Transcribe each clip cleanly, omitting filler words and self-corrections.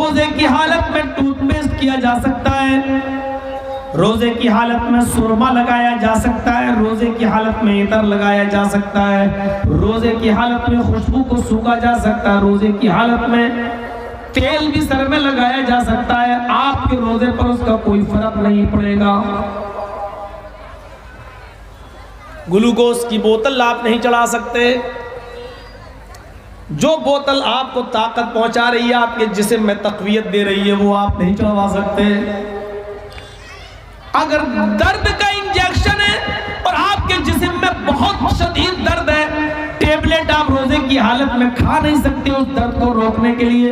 रोजे की हालत में टूथपेस्ट किया जा सकता है, रोजे की हालत में सुरमा लगाया जा सकता है, रोजे की हालत में इतर लगाया जा सकता है, रोजे की हालत में खुशबू को सूखा जा सकता है, रोजे की हालत में तेल भी सर में लगाया जा सकता है। आपके रोजे पर उसका कोई फर्क नहीं पड़ेगा। ग्लूकोज की बोतल आप नहीं चढ़ा सकते। जो बोतल आपको ताकत पहुंचा रही है, आपके जिस्म में तकवीयत दे रही है, वो आप नहीं चढ़वा सकते। अगर दर्द का इंजेक्शन है और आपके जिस्म में बहुत शदीद दर्द है, टेबलेट आप रोजे की हालत में खा नहीं सकते उस दर्द को रोकने के लिए।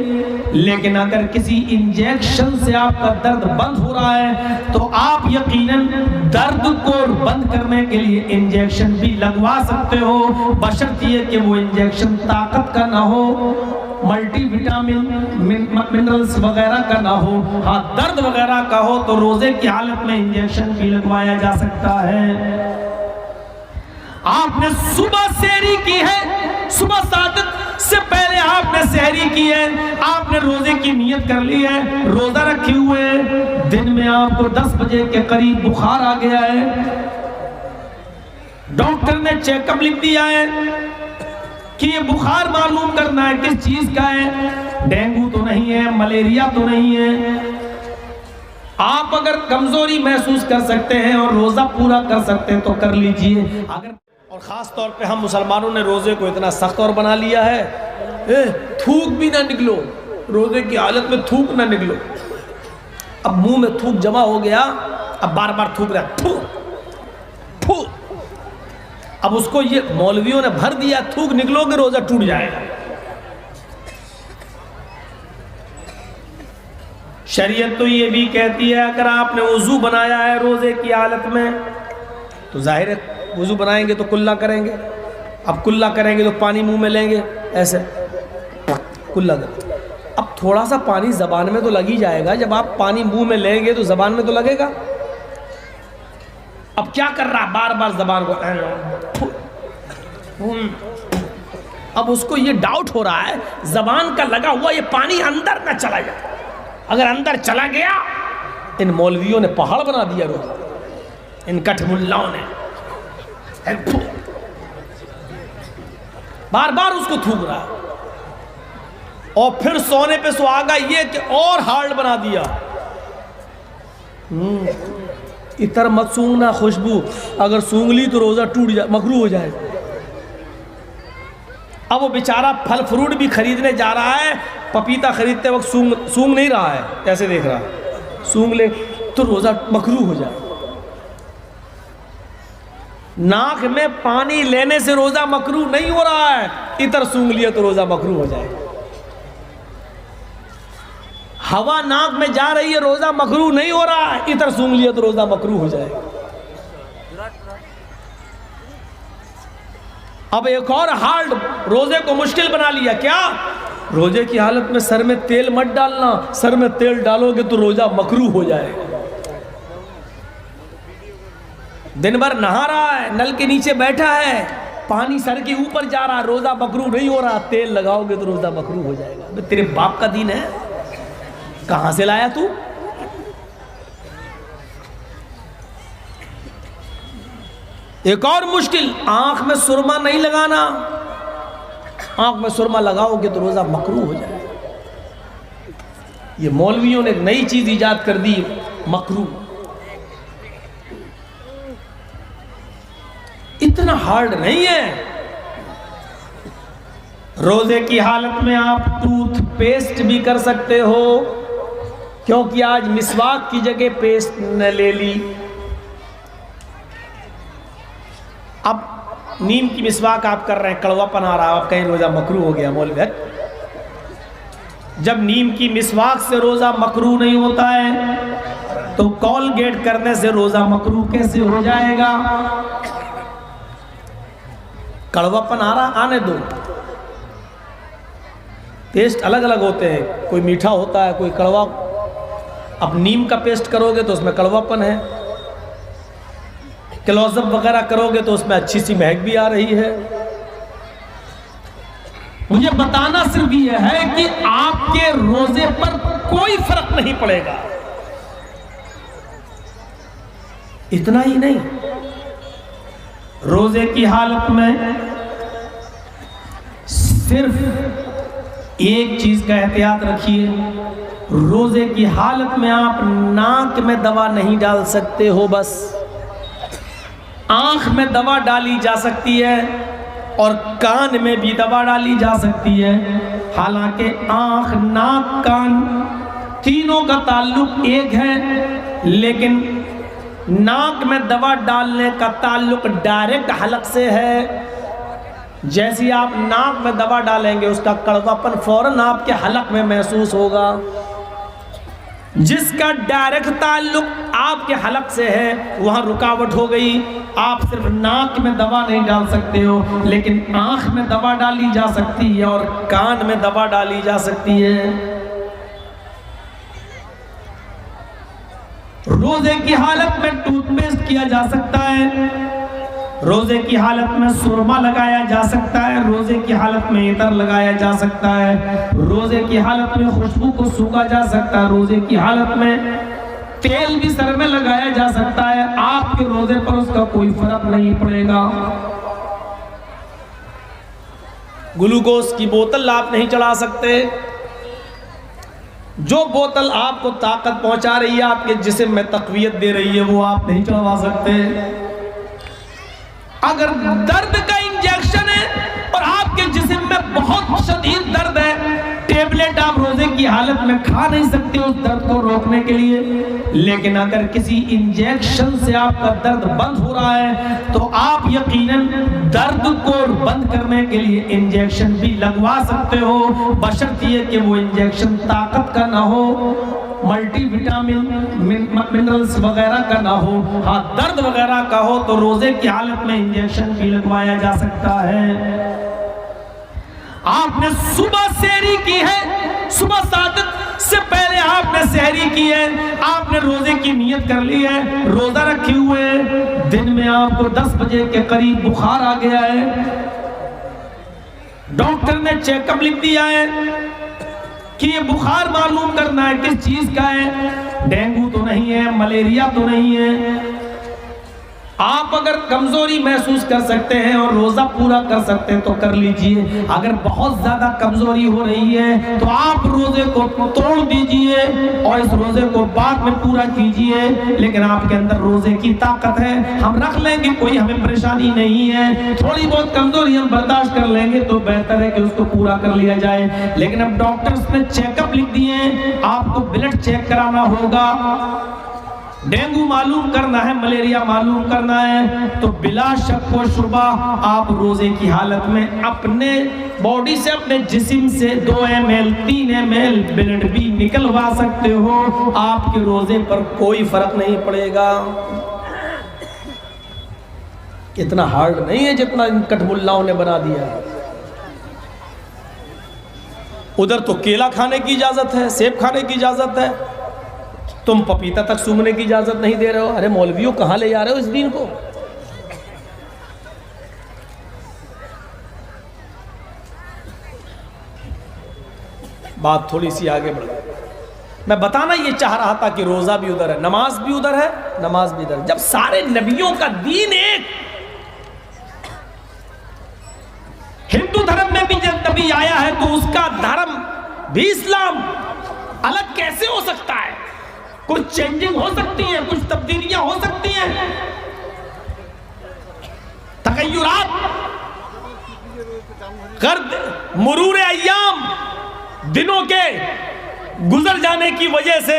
लेकिन अगर किसी इंजेक्शन से आपका दर्द बंद हो रहा है तो आप यकीनन दर्द को बंद करने के लिए इंजेक्शन भी लगवा सकते हो, बशर्ते कि वो इंजेक्शन ताकत का ना हो, मल्टीविटामिन मिनरल्स वगैरह का ना हो। हाँ, दर्द वगैरह का हो तो रोजे की हालत में इंजेक्शन भी लगवाया जा सकता है। आपने सुबह सहरी की है, सुबह सादत से पहले आपने सहरी की है, आपने रोजे की नियत कर ली है, रोजा रखे हुए हैं, दिन में आपको 10 बजे के करीब बुखार आ गया है, डॉक्टर ने चेकअप लिख दिया है कि ये बुखार मालूम करना है किस चीज का है, डेंगू तो नहीं है, मलेरिया तो नहीं है। आप अगर कमजोरी महसूस कर सकते हैं और रोजा पूरा कर सकते हैं तो कर लीजिए। अगर और ख़ास तौर पे हम मुसलमानों ने रोज़े को इतना सख्त और बना लिया है, थूक भी ना निकलो, रोज़े की हालत में थूक ना निकलो। अब मुंह में थूक जमा हो गया, अब बार बार थूक रहा, थू थू। अब उसको ये मौलवियों ने भर दिया, थूक निकलोगे रोज़ा टूट जाएगा। शरीयत तो ये भी कहती है अगर आपने वज़ू बनाया है रोज़े की हालत में तो जाहिर है वज़ू बनाएंगे तो कुल्ला करेंगे। अब कुल्ला करेंगे तो पानी मुंह में लेंगे, ऐसे कुल्ला करेंगे। अब थोड़ा सा पानी ज़बान में तो लग ही जाएगा, जब आप पानी मुंह में लेंगे तो ज़बान में तो लगेगा। अब क्या कर रहा है, बार बार ज़बान को, अब उसको ये डाउट हो रहा है ज़बान का लगा हुआ ये पानी अंदर ना चला जाए। अगर अंदर चला गया, इन मौलवियों ने पहाड़ बना दिया रोज़ा, इन कठमुल्लाओं ने बार बार उसको थूक रहा है। और फिर सोने पे सुहागा ये कि और हार्ड बना दिया, इतर मत सूंघना, खुशबू अगर सूंघ ली तो रोजा टूट जाए, मकरूह हो जाए। अब वो बेचारा फल फ्रूट भी खरीदने जा रहा है, पपीता खरीदते वक्त सूंघ नहीं रहा है, ऐसे देख रहा है, सूंघ ले तो रोजा मकरूह हो जाए। नाक में पानी लेने से रोजा मकरूह नहीं हो रहा है, इतर सूंघ लिया तो रोजा मकरूह हो जाए। हवा नाक में जा रही है, रोजा मकरूह नहीं हो रहा है, इतर सूंघ लिया तो रोजा मकरूह हो जाए। अब एक और हार्ड रोजे को मुश्किल बना लिया, क्या? रोजे की हालत में सर में तेल मत डालना, सर में तेल डालोगे तो रोजा मकरूह हो जाएगा। दिन भर नहा रहा है, नल के नीचे बैठा है, पानी सर के ऊपर जा रहा है, रोजा मकरूह नहीं हो रहा, तेल लगाओगे तो रोजा मकरूह हो जाएगा। तेरे बाप का दीन है, कहां से लाया तू? एक और मुश्किल, आंख में सुरमा नहीं लगाना, आंख में सुरमा लगाओगे तो रोजा मकरूह हो जाएगा। ये मौलवियों ने एक नई चीज इजाद कर दी, मकरूह। इतना हार्ड नहीं है। रोजे की हालत में आप टूथपेस्ट भी कर सकते हो, क्योंकि आज मिसवाक की जगह पेस्ट ने ले ली। अब नीम की मिसवाक आप कर रहे हैं, कड़वापन आ रहा है, आप कहीं रोजा मकरूह हो गया। मौलवी, जब नीम की मिसवाक से रोजा मकरूह नहीं होता है तो कॉलगेट करने से रोजा मकरूह कैसे हो जाएगा? कड़वापन आ रहा, आने दो। टेस्ट अलग अलग होते हैं, कोई मीठा होता है, कोई कड़वा। अब नीम का पेस्ट करोगे तो उसमें कड़वापन है, क्लोजअप वगैरह करोगे तो उसमें अच्छी सी महक भी आ रही है। मुझे बताना सिर्फ ये है कि आपके रोजे पर कोई फर्क नहीं पड़ेगा। इतना ही नहीं, रोजे की हालत में सिर्फ एक चीज का एहतियात रखिए, रोजे की हालत में आप नाक में दवा नहीं डाल सकते हो, बस आंख में दवा डाली जा सकती है और कान में भी दवा डाली जा सकती है। हालांकि आंख, नाक, कान तीनों का ताल्लुक एक है, लेकिन नाक में दवा डालने का ताल्लुक डायरेक्ट हलक से है। जैसे आप नाक में दवा डालेंगे उसका कड़वापन फौरन आपके हलक में महसूस होगा। जिसका डायरेक्ट ताल्लुक आपके हलक से है वहां रुकावट हो गई। आप सिर्फ नाक में दवा नहीं डाल सकते हो, लेकिन आंख में दवा डाली जा सकती है और कान में दवा डाली जा सकती है। रोजे की हालत में टूथपेस्ट किया जा सकता है, रोजे की हालत में सुरमा लगाया जा सकता है, रोजे की हालत में इतर लगाया जा सकता है, रोजे की हालत में खुशबू को सूखा जा सकता है, रोजे की हालत में तेल भी सर में लगाया जा सकता है। आपके रोजे पर उसका कोई फर्क नहीं पड़ेगा। ग्लूकोज की बोतल आप नहीं चढ़ा सकते। जो बोतल आपको ताकत पहुंचा रही है, आपके जिस्म में तकवीयत दे रही है, वो आप नहीं चढ़वा सकते। अगर दर्द का इंजेक्शन है और आपके जिस्म में बहुत शदीद दर्द है, टेबलेट आप रोजे की हालत में खा नहीं सकते उस दर्द को रोकने के लिए, लेकिन अगर किसी इंजेक्शन से आपका दर्द बंद हो रहा है तो आप यकीनन दर्द को बंद करने के लिए इंजेक्शन भी लगवा सकते हो, बशर्ते कि वो इंजेक्शन ताकत का ना हो, मल्टीविटामिन मिनरल्स वगैरह का ना हो। हाँ, दर्द वगैरह का हो तो रोजे की हालत में इंजेक्शन भी लगवाया जा सकता है। आपने सुबह सहरी की है, सुबह सादत से पहले आपने सहरी की है, आपने रोजे की नियत कर ली है, रोजा रखे हुए हैं, दिन में आपको 10 बजे के करीब बुखार आ गया है, डॉक्टर ने चेकअप लिख दिया है कि ये बुखार मालूम करना है किस चीज का है, डेंगू तो नहीं है, मलेरिया तो नहीं है। आप अगर कमजोरी महसूस कर सकते हैं और रोजा पूरा कर सकते हैं तो कर लीजिए। अगर बहुत ज्यादा कमजोरी हो रही है तो आप रोजे को तोड़ दीजिए और इस रोजे को बाद में पूरा कीजिए। लेकिन आपके अंदर रोजे की ताकत है, हम रख लेंगे, कोई हमें परेशानी नहीं है। थोड़ी बहुत कमजोरी हम बर्दाश्त कर लेंगे तो बेहतर है कि उसको पूरा कर लिया जाए। लेकिन अब डॉक्टर्स ने चेकअप लिख दिए, आपको ब्लड चेक कराना होगा, डेंगू मालूम करना है, मलेरिया मालूम करना है, तो बिला शक व शुबा आप रोजे की हालत में अपने बॉडी से, अपने जिस्म से 2 ml 3 ml ब्लड भी निकलवा सकते हो। आपके रोजे पर कोई फर्क नहीं पड़ेगा। इतना हार्ड नहीं है जितना इन कठमुल्लाओं ने बना दिया। उधर तो केला खाने की इजाजत है, सेब खाने की इजाजत है, तुम पपीता तक सूंघने की इजाजत नहीं दे रहे हो। अरे मौलवियों, कहां ले जा रहे हो इस दीन को? बात थोड़ी सी आगे बढ़ गई। मैं बताना ये चाह रहा था कि रोजा भी उधर है, नमाज भी उधर है, नमाज भी इधर। जब सारे नबियों का दीन एक, हिंदू धर्म में भी जब नबी आया है तो उसका धर्म भी इस्लाम अलग कैसे हो सकता है? कुछ चेंजिंग हो सकती है, कुछ तब्दीलियां हो सकती हैं, तगय्युरात गर्द मुरूर अय्याम, दिनों के गुजर जाने की वजह से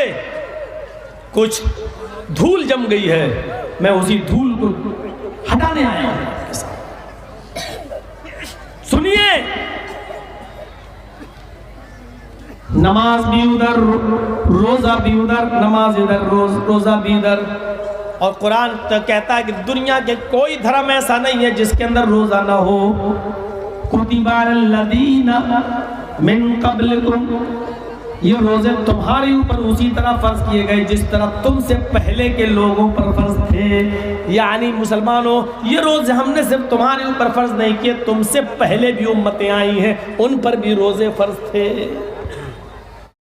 कुछ धूल जम गई है। मैं उसी धूल को हटाने आया हूं आपके साथ। सुनिए, नमाज भी उधर, रोजा भी उधर, नमाज इधर, रोजा भी इधर। और कुरान तो कहता है कि दुनिया के कोई धर्म ऐसा नहीं है जिसके अंदर रोजा ना हो। कुतिबा अलल्लज़ीना मिन क़ब्लिकुम, ये रोजे तुम्हारे ऊपर उसी तरह फर्ज किए गए जिस तरह तुमसे पहले के लोगों पर फर्ज थे। यानी मुसलमानों, ये रोजे हमने सिर्फ तुम्हारे ऊपर फर्ज नहीं किए, तुमसे पहले भी उम्मतें आई हैं, उन पर भी रोजे फर्ज थे।